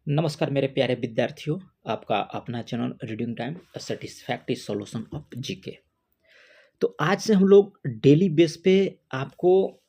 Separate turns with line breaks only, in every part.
नमस्कार मेरे प्यारे विद्यार्थियों, आपका अपना channel reading time satisfactory solution of GK. तो आज से हम लोग डेली बेस पे आपको,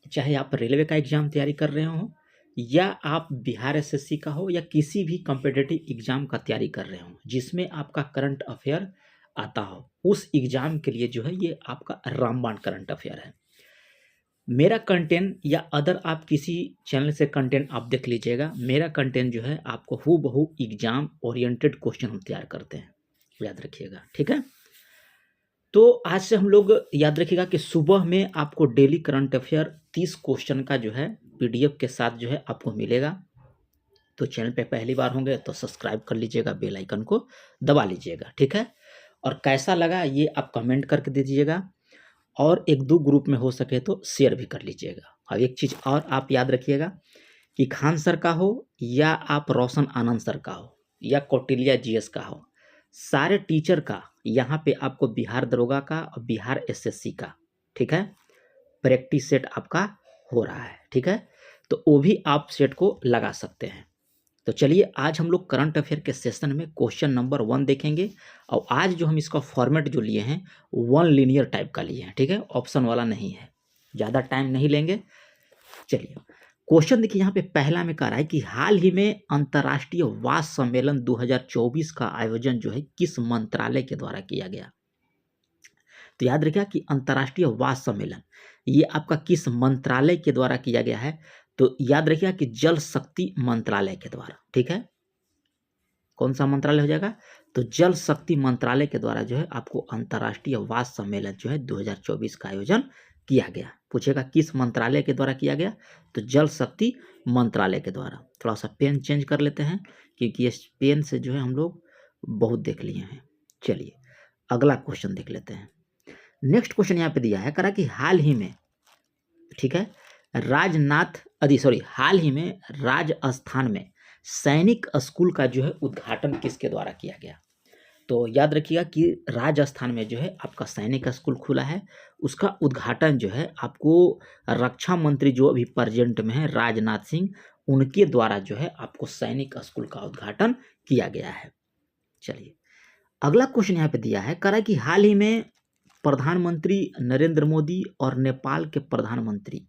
चाहे आप रेलवे का एग्जाम तैयारी कर रहे हो या आप बिहार एसएससी का हो या किसी भी कॉम्पिटिटिव एग्जाम का तैयारी कर रहे हो जिसमें आपका करंट अफेयर आता हो, उस एग्जाम के लिए जो है ये आपका रामबाण करंट अफेयर है। मेरा कंटेंट या अदर आप किसी चैनल से कंटेंट आप देख लीजिएगा, मेरा कंटेंट जो है आपको हूबहू एग्जाम ओरिएंटेड क्वेश्चन हम तैयार करते हैं, याद रखिएगा, ठीक है। तो आज से हम लोग याद रखिएगा कि सुबह में आपको डेली करंट अफेयर 30 क्वेश्चन का जो है पीडीएफ के साथ जो है आपको मिलेगा। तो चैनल पे पहली बार होंगे तो सब्सक्राइब कर लीजिएगा, बेल आइकन को दबा लीजिएगा, ठीक है। और कैसा लगा ये आप कमेंट करके दीजिएगा और एक दो ग्रुप में हो सके तो शेयर भी कर लीजिएगा। और एक चीज़ और आप याद रखिएगा कि खान सर का हो या आप रोशन आनंद सर का हो या कौटिल्य जीएस का हो, सारे टीचर का यहाँ पे आपको बिहार दरोगा का और बिहार एसएससी का, ठीक है, प्रैक्टिस सेट आपका हो रहा है, ठीक है। तो वो भी आप सेट को लगा सकते हैं। तो चलिए आज हम लोग करंट अफेयर के सेशन में क्वेश्चन नंबर 1 देखेंगे। और आज जो हम इसका फॉर्मेट जो लिए हैं वन लीनियर टाइप का लिए हैं, ठीक है, ऑप्शन वाला नहीं है। ज़्यादा टाइम नहीं लेंगे। चलिए क्वेश्चन देखिए, यहाँ पे पहला में कह रहा है कि हाल ही में अंतर्राष्ट्रीय वास सम्मेलन 2024 का आयोजन जो है किस मंत्रालय के द्वारा किया गया। तो याद रखिएगा कि अंतर्राष्ट्रीय वास सम्मेलन ये आपका किस मंत्रालय के द्वारा किया गया है। तो याद रखिएगा कि जल शक्ति मंत्रालय के द्वारा, ठीक है। कौन सा मंत्रालय हो जाएगा, तो जल शक्ति मंत्रालय के द्वारा जो है आपको अंतर्राष्ट्रीय वास सम्मेलन जो है 2024 का आयोजन किया गया। पूछेगा किस मंत्रालय के द्वारा किया गया, तो जल शक्ति मंत्रालय के द्वारा। थोड़ा सा पेन चेंज कर लेते हैं क्योंकि ये पेन से जो है हम लोग बहुत देख लिए हैं। चलिए अगला क्वेश्चन देख लेते हैं। नेक्स्ट क्वेश्चन यहाँ पे दिया है, करा कि हाल ही में, ठीक है, हाल ही में राजस्थान में सैनिक स्कूल का जो है उद्घाटन किसके द्वारा किया गया। तो याद रखिएगा कि राजस्थान में जो है आपका सैनिक स्कूल खुला है, उसका उद्घाटन जो है आपको रक्षा मंत्री जो अभी प्रेजेंट में है राजनाथ सिंह, उनके द्वारा जो है आपको सैनिक स्कूल का उद्घाटन किया गया है। चलिए अगला क्वेश्चन यहाँ पे दिया है, करा कि हाल ही में प्रधानमंत्री नरेंद्र मोदी और नेपाल के प्रधानमंत्री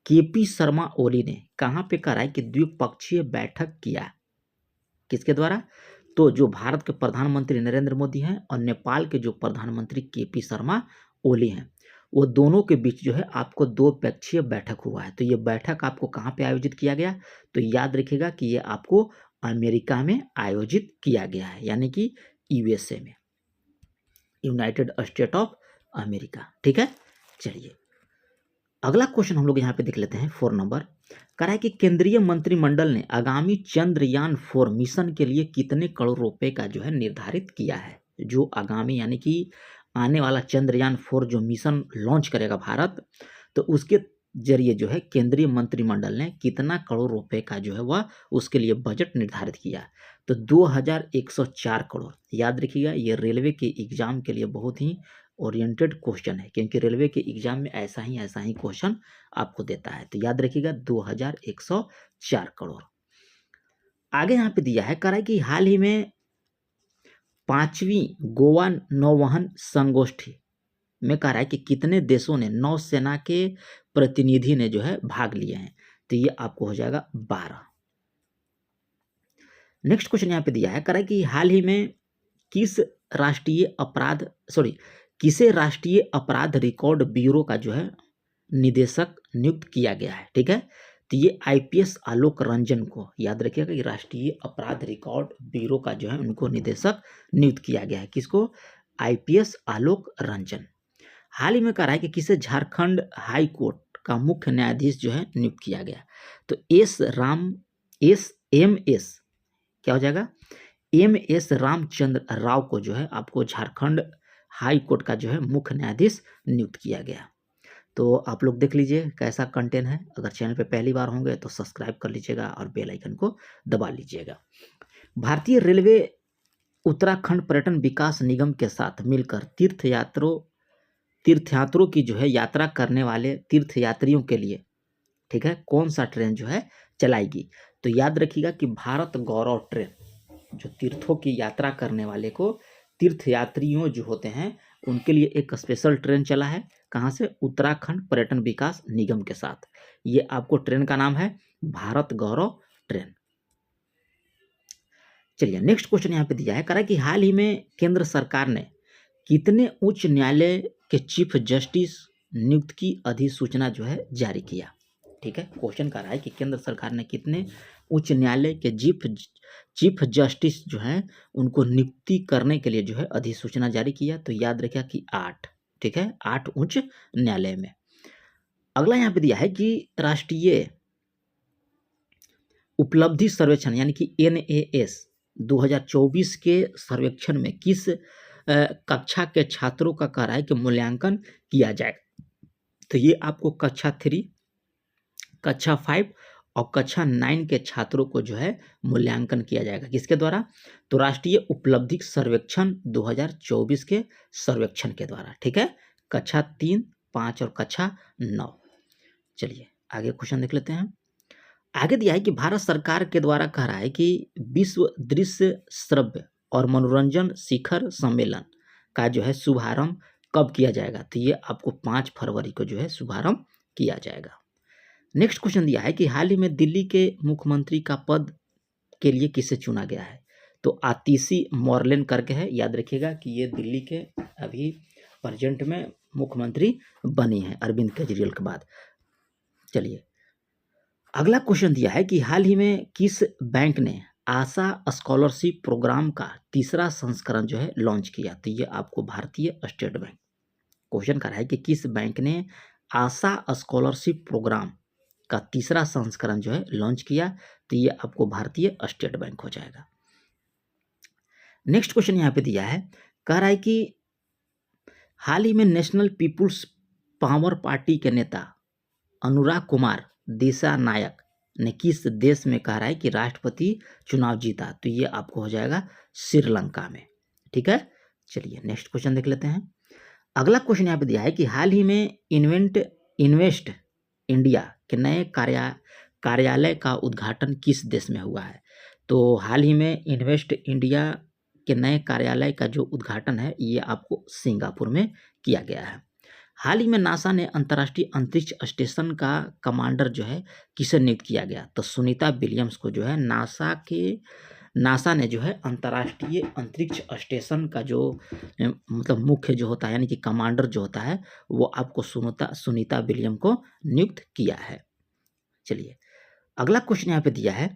केपी शर्मा ओली ने कहाँ पे करा है कि द्विपक्षीय बैठक किया, किसके द्वारा, तो जो भारत के प्रधानमंत्री नरेंद्र मोदी हैं और नेपाल के जो प्रधानमंत्री केपी शर्मा ओली हैं, वो दोनों के बीच जो है आपको द्विपक्षीय बैठक हुआ है। तो ये बैठक आपको कहाँ पे आयोजित किया गया, तो याद रखिएगा कि ये आपको अमेरिका में आयोजित किया गया है, यानी कि यूएसए में, यूनाइटेड स्टेट ऑफ अमेरिका, ठीक है। चलिए अगला क्वेश्चन हम लोग यहाँ पे देख लेते हैं 4 नंबर, कह रहा है कि केंद्रीय मंत्रिमंडल ने आगामी चंद्रयान 4 मिशन के लिए कितने करोड़ रुपए का जो है निर्धारित किया है। जो आगामी यानी कि आने वाला चंद्रयान 4 जो मिशन लॉन्च करेगा भारत, तो उसके जरिए जो है केंद्रीय मंत्रिमंडल ने कितना करोड़ रुपए का जो है वह उसके लिए बजट निर्धारित किया। तो 2104 करोड़। याद रखिएगा ये रेलवे के एग्जाम के लिए बहुत ही ओरिएंटेड क्वेश्चन है, क्योंकि रेलवे के एग्जाम में ऐसा ही क्वेश्चन आपको देता है। तो याद रखिएगा 2104 करोड़। आगे यहाँ पे दिया है, कह रहा है कि हाल ही में 5वीं गोवा नौवहन संगोष्ठी में कह रहा है कि कितने देशों ने नौसेना के प्रतिनिधि ने जो है भाग लिए हैं। तो ये आपको हो जाएगा 12। नेक्स्ट क्वेश्चन यहाँ पे दिया है, कह रहा है कि हाल ही में किसे राष्ट्रीय अपराध रिकॉर्ड ब्यूरो का जो है निदेशक नियुक्त किया गया है, ठीक है। तो ये आईपीएस आलोक रंजन को, याद रखिएगा कि राष्ट्रीय अपराध रिकॉर्ड ब्यूरो का जो है उनको निदेशक नियुक्त किया गया है। किसको, आईपीएस आलोक रंजन। हाल ही में कह रहा है कि किसे झारखंड हाई कोर्ट का मुख्य न्यायाधीश जो है नियुक्त किया गया। तो एस क्या हो जाएगा, एस रामचंद्र राव को जो है आपको झारखंड हाई कोर्ट का जो है मुख्य न्यायाधीश नियुक्त किया गया। तो आप लोग देख लीजिए कैसा कंटेंट है। अगर चैनल पे पहली बार होंगे तो सब्सक्राइब कर लीजिएगा और बेल आइकन को दबा लीजिएगा। भारतीय रेलवे उत्तराखंड पर्यटन विकास निगम के साथ मिलकर तीर्थयात्रों की जो है यात्रा करने वाले तीर्थयात्रियों के लिए, ठीक है, कौन सा ट्रेन जो है चलाएगी। तो याद रखिएगा कि भारत गौरव ट्रेन, जो तीर्थों की यात्रा करने वाले को, तीर्थयात्रियों जो होते हैं उनके लिए एक स्पेशल ट्रेन चला है। कहाँ से? उत्तराखंड पर्यटन विकास निगम के साथ। ये आपको ट्रेन का नाम है भारत गौरव ट्रेन। चलिए नेक्स्ट क्वेश्चन यहाँ पे दिया है, कह रहा है कि हाल ही में केंद्र सरकार ने कितने उच्च न्यायालय के चीफ जस्टिस नियुक्त की अधिसूचना जो है जारी किया। ठीक है, क्वेश्चन कर रहा है कि केंद्र सरकार ने कितने उच्च न्यायालय के चीफ जस्टिस जो हैं उनको नियुक्ति करने के लिए जो है अधिसूचना जारी किया। तो याद रखिए कि 8। ठीक है, 8 उच्च न्यायालय में। अगला यहाँ पे दिया है कि राष्ट्रीय उपलब्धि सर्वेक्षण यानी कि NAS 2024 के सर्वेक्षण में किस कक्षा के छात्रों का कह रहा है कि मूल्यांकन किया जाएगा। तो ये आपको कक्षा 3, कक्षा 5 और कक्षा 9 के छात्रों को जो है मूल्यांकन किया जाएगा। किसके द्वारा? तो राष्ट्रीय उपलब्धि सर्वेक्षण 2024 के सर्वेक्षण के द्वारा। ठीक है, कक्षा 3, 5 और कक्षा 9। चलिए आगे क्वेश्चन देख लेते हैं। आगे दिया है कि भारत सरकार के द्वारा कह रहा है कि विश्व दृश्य श्रव्य और मनोरंजन शिखर सम्मेलन का जो है शुभारंभ कब किया जाएगा। तो ये आपको 5 फरवरी को जो है शुभारंभ किया जाएगा। नेक्स्ट क्वेश्चन दिया है कि हाल ही में दिल्ली के मुख्यमंत्री का पद के लिए किसे चुना गया है। तो आतिशी मॉर्लेन करके है। याद रखिएगा कि ये दिल्ली के अभी प्रेजेंट में मुख्यमंत्री बनी है अरविंद केजरीवाल के बाद। चलिए अगला क्वेश्चन दिया है कि हाल ही में किस बैंक ने आशा स्कॉलरशिप प्रोग्राम का तीसरा संस्करण जो है लॉन्च किया। तो ये आपको भारतीय स्टेट बैंक। क्वेश्चन कर रहा है कि किस बैंक ने आशा स्कॉलरशिप प्रोग्राम का तीसरा संस्करण जो है लॉन्च किया। तो ये आपको भारतीय स्टेट बैंक हो जाएगा। नेक्स्ट क्वेश्चन यहाँ पे दिया है, कह रहा है कि हाल ही में नेशनल पीपुल्स पावर पार्टी के नेता अनुराग कुमार दिसानायक ने किस देश में कह रहा है कि राष्ट्रपति चुनाव जीता। तो ये आपको हो जाएगा श्रीलंका में। ठीक है, चलिए नेक्स्ट क्वेश्चन देख लेते हैं। अगला क्वेश्चन यहाँ पे दिया है कि हाल ही में इन्वेस्ट इंडिया के नए कार्यालय का उद्घाटन किस देश में हुआ है। तो हाल ही में इन्वेस्ट इंडिया के नए कार्यालय का जो उद्घाटन है ये आपको सिंगापुर में किया गया है। हाल ही में नासा ने अंतर्राष्ट्रीय अंतरिक्ष स्टेशन का कमांडर जो है किसे नियुक्त किया गया। तो सुनीता विलियम्स को जो है नासा ने जो है अंतर्राष्ट्रीय अंतरिक्ष स्टेशन का जो मतलब मुख्य जो होता है यानी कि कमांडर जो होता है वो आपको सुनीता विलियम को नियुक्त किया है। चलिए अगला क्वेश्चन यहाँ पे दिया है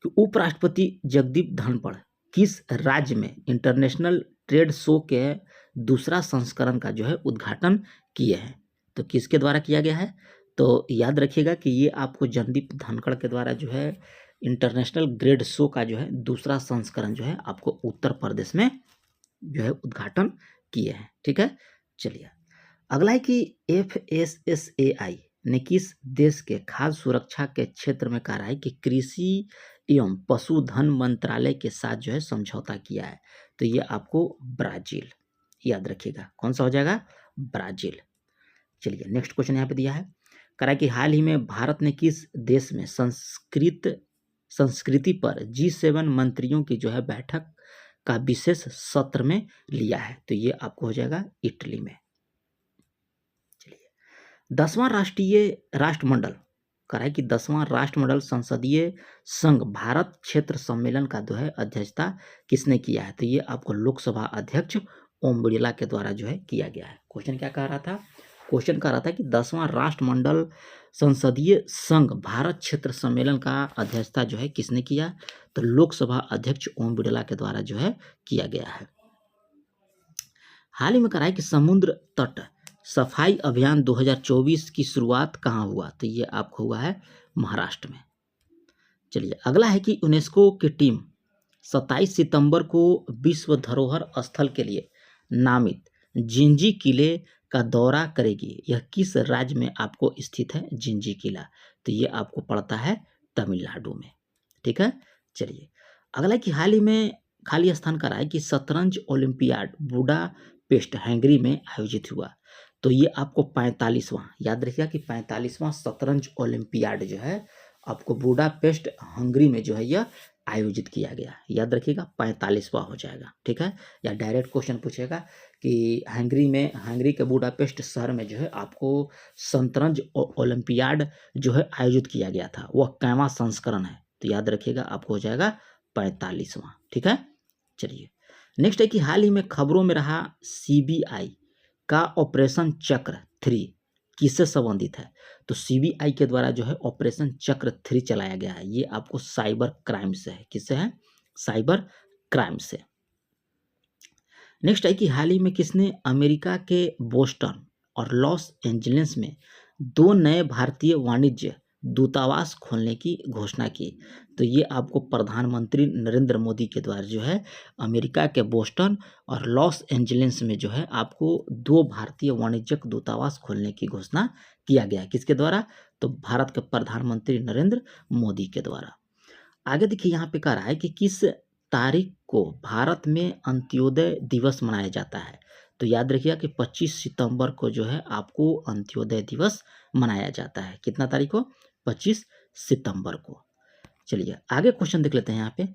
कि उपराष्ट्रपति जगदीप धनखड़ किस राज्य में इंटरनेशनल ट्रेड शो के दूसरा संस्करण का जो है उद्घाटन किए हैं। तो किसके द्वारा किया गया है। तो याद रखिएगा कि ये आपको जगदीप धनखड़ के द्वारा जो है इंटरनेशनल ग्रेड शो का जो है दूसरा संस्करण जो है आपको उत्तर प्रदेश में जो है उद्घाटन किए हैं। ठीक है, चलिए अगला है कि FSSAI ने किस देश के खाद्य सुरक्षा के क्षेत्र में कहा है कि कृषि एवं पशुधन मंत्रालय के साथ जो है समझौता किया है। तो ये आपको ब्राजील, याद रखिएगा कौन सा हो जाएगा, ब्राजील। चलिए नेक्स्ट क्वेश्चन यहाँ पे दिया है, कह रहा है कि हाल ही में भारत ने किस देश में संस्कृति पर G7 मंत्रियों की जो है बैठक का विशेष सत्र में लिया है। तो ये आपको हो जाएगा इटली में। चलिए 10वां राष्ट्रमंडल कह रहा है कि 10वां राष्ट्रमंडल संसदीय संघ भारत क्षेत्र सम्मेलन का जो है अध्यक्षता किसने किया है। तो ये आपको लोकसभा अध्यक्ष ओम बिड़ला के द्वारा जो है किया गया है। क्वेश्चन क्या कह रहा था, क्वेश्चन कह रहा था कि 10वां राष्ट्रमंडल संसदीय संघ भारत क्षेत्र सम्मेलन का अध्यक्षता जो है किसने किया। तो लोकसभा अध्यक्ष ओम बिड़ला के द्वारा जो है किया गया है। हाल ही में कह रहा है कि समुद्र तट सफाई अभियान 2024 की शुरुआत कहाँ हुआ। तो ये आपको हुआ है महाराष्ट्र में। चलिए अगला है कि यूनेस्को की टीम 27 सितंबर को विश्व धरोहर स्थल के लिए नामित जिंजी किले का दौरा करेगी। यह किस राज्य में आपको स्थित है जिंजी किला। तो ये आपको पड़ता है तमिलनाडु में। ठीक है, चलिए अगला कि हाल ही में खाली स्थान करा है कि शतरंज ओलंपियाड बुडापेस्ट हंगरी में आयोजित हुआ। तो ये आपको 45वां, याद रखिएगा कि 45वां शतरंज ओलंपियाड जो है आपको बुडापेस्ट हंगरी में जो है यह आयोजित किया गया। याद रखिएगा 45वां हो जाएगा, ठीक है। या डायरेक्ट क्वेश्चन पूछेगा कि हंगरी के बुडापेस्ट शहर में जो है आपको शतरंज ओलंपियाड जो है आयोजित किया गया था, वह कैवा संस्करण है, तो याद रखिएगा आपको हो जाएगा 45वां, ठीक है। चलिए नेक्स्ट है कि हाल ही में खबरों में रहा सीबीआई का ऑपरेशन चक्र 3 किससे संबंधित है? तो सीबीआई के द्वारा जो है ऑपरेशन चक्र 3 चलाया गया है, ये आपको साइबर क्राइम से है। किससे है? साइबर क्राइम से। नेक्स्ट है कि हाल ही में किसने अमेरिका के बोस्टन और लॉस एंजलिस में 2 नए भारतीय वाणिज्य दूतावास खोलने की घोषणा की? तो ये आपको प्रधानमंत्री नरेंद्र मोदी के द्वारा जो है अमेरिका के बोस्टन और लॉस एंजलिस में जो है आपको 2 भारतीय वाणिज्यिक दूतावास खोलने की घोषणा किया गया। किसके द्वारा? तो भारत के प्रधानमंत्री नरेंद्र मोदी के द्वारा। आगे देखिए यहाँ पे कह रहा है कि किस तारीख को भारत में अंत्योदय दिवस मनाया जाता है? तो याद रखिएगा कि 25 सितंबर को जो है आपको अंत्योदय दिवस मनाया जाता है। कितना तारीख को? 25 सितंबर को। चलिए आगे क्वेश्चन देख लेते हैं यहाँ पे।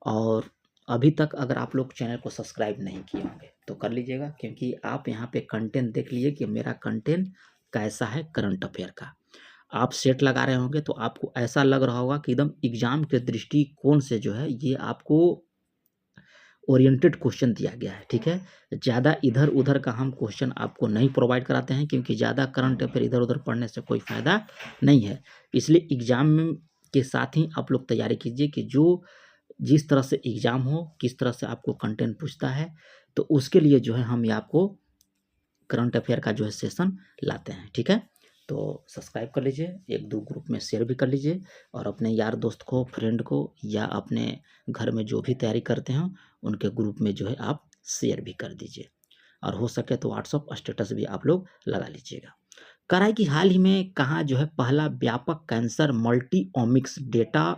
और अभी तक अगर आप लोग चैनल को सब्सक्राइब नहीं किए होंगे तो कर लीजिएगा, क्योंकि आप यहाँ पे कंटेंट देख लीजिए कि मेरा कंटेंट कैसा है करंट अफेयर का। आप सेट लगा रहे होंगे तो आपको ऐसा लग रहा होगा कि एकदम एग्जाम के दृष्टिकोण से जो है ये आपको ओरिएंटेड क्वेश्चन दिया गया है, ठीक है। ज़्यादा इधर उधर का हम क्वेश्चन आपको नहीं प्रोवाइड कराते हैं, क्योंकि ज़्यादा करंट अफेयर इधर उधर पढ़ने से कोई फ़ायदा नहीं है। इसलिए एग्जाम के साथ ही आप लोग तैयारी कीजिए कि जो जिस तरह से एग्जाम हो, किस तरह से आपको कंटेंट पूछता है, तो उसके लिए जो है हम ये आपको करंट अफेयर का जो है सेशन लाते हैं, ठीक है। तो सब्सक्राइब कर लीजिए, 1-2 ग्रुप में शेयर भी कर लीजिए, और अपने यार दोस्त को, फ्रेंड को, या अपने घर में जो भी तैयारी करते हो उनके ग्रुप में जो है आप शेयर भी कर दीजिए, और हो सके तो व्हाट्सअप स्टेटस भी आप लोग लगा लीजिएगा। कह रहा है कि हाल ही में कहाँ जो है पहला व्यापक cancer multi omics data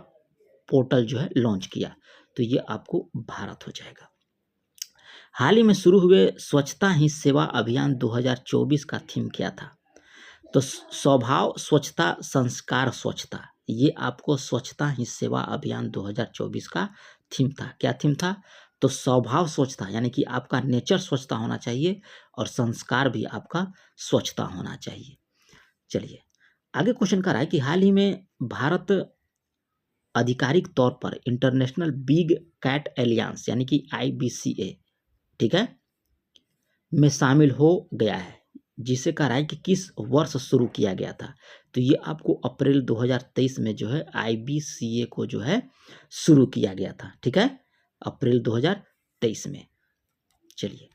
portal जो है लॉन्च किया? तो ये आपको भारत हो जाएगा। हाल ही में शुरू हुए स्वच्छता ही सेवा अभियान 2024 का थीम क्या था? तो स्वभाव स्वच्छता संस्कार स्वच्छता, ये आपको स्वच्छता ही सेवा अभियान 2024 का थीम था। क्या थीम था? तो स्वभाव स्वच्छता, यानी कि आपका नेचर स्वच्छता होना चाहिए, और संस्कार भी आपका स्वच्छता होना चाहिए। चलिए आगे क्वेश्चन कर रहा है कि हाल ही में भारत आधिकारिक तौर पर इंटरनेशनल बिग कैट एलियंस यानी कि IBCA, ठीक है, में शामिल हो गया है, जिसे कह रहा है कि किस वर्ष शुरू किया गया था? तो ये आपको अप्रैल 2023 में जो है IBCA को जो है शुरू किया गया था, ठीक है, अप्रैल 2023 में। चलिए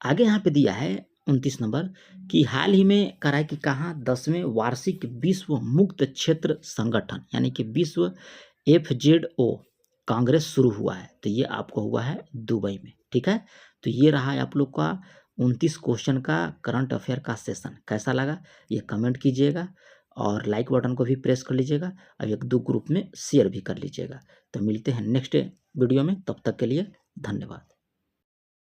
आगे यहाँ पे दिया है 29 नंबर कि हाल ही में कह रहा है कि कहाँ 10वें वार्षिक विश्व मुक्त क्षेत्र संगठन यानी कि विश्व FZO कांग्रेस शुरू हुआ है, तो ये आपको हुआ है दुबई में, ठीक है। तो ये रहा है आप लोग का 29 क्वेश्चन का करंट अफेयर का सेशन। कैसा लगा ये कमेंट कीजिएगा, और लाइक बटन को भी प्रेस कर लीजिएगा, और 1-2 ग्रुप में शेयर भी कर लीजिएगा। तो मिलते हैं नेक्स्ट वीडियो में, तब तक के लिए धन्यवाद।